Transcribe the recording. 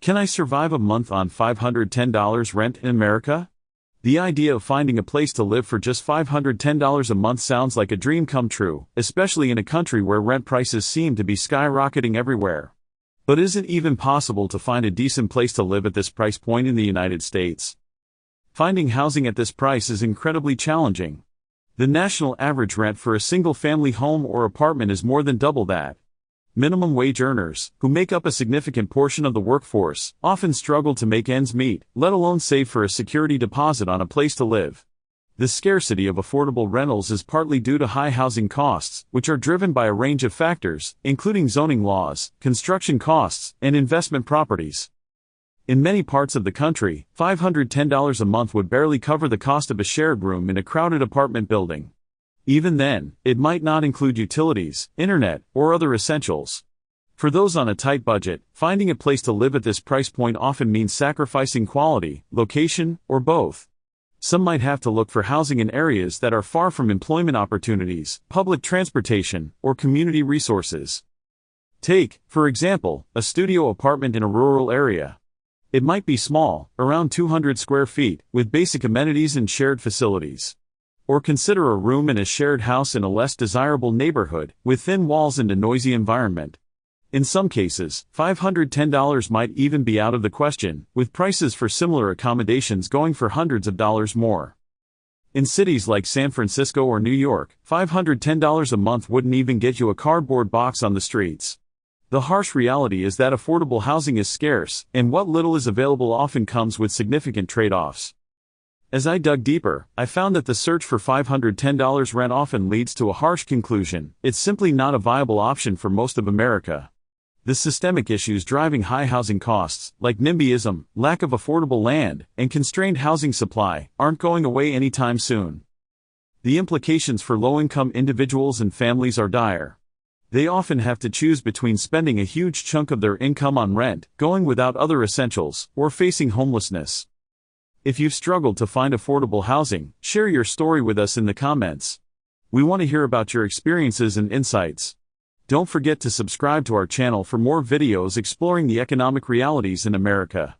Can I survive a month on $510 rent in America? The idea of finding a place to live for just $510 a month sounds like a dream come true, especially in a country where rent prices seem to be skyrocketing everywhere. But is it even possible to find a decent place to live at this price point in the United States? Finding housing at this price is incredibly challenging. The national average rent for a single-family home or apartment is more than double that. Minimum wage earners, who make up a significant portion of the workforce, often struggle to make ends meet, let alone save for a security deposit on a place to live. The scarcity of affordable rentals is partly due to high housing costs, which are driven by a range of factors, including zoning laws, construction costs, and investment properties. In many parts of the country, $510 a month would barely cover the cost of a shared room in a crowded apartment building. Even then, it might not include utilities, internet, or other essentials. For those on a tight budget, finding a place to live at this price point often means sacrificing quality, location, or both. Some might have to look for housing in areas that are far from employment opportunities, public transportation, or community resources. Take, for example, a studio apartment in a rural area. It might be small, around 200 square feet, with basic amenities and shared facilities. Or consider a room in a shared house in a less desirable neighborhood, with thin walls and a noisy environment. In some cases, $510 might even be out of the question, with prices for similar accommodations going for hundreds of dollars more. In cities like San Francisco or New York, $510 a month wouldn't even get you a cardboard box on the streets. The harsh reality is that affordable housing is scarce, and what little is available often comes with significant trade-offs. As I dug deeper, I found that the search for $510 rent often leads to a harsh conclusion: it's simply not a viable option for most of America. The systemic issues driving high housing costs, like NIMBYism, lack of affordable land, and constrained housing supply, aren't going away anytime soon. The implications for low-income individuals and families are dire. They often have to choose between spending a huge chunk of their income on rent, going without other essentials, or facing homelessness. If you've struggled to find affordable housing, share your story with us in the comments. We want to hear about your experiences and insights. Don't forget to subscribe to our channel for more videos exploring the economic realities in America.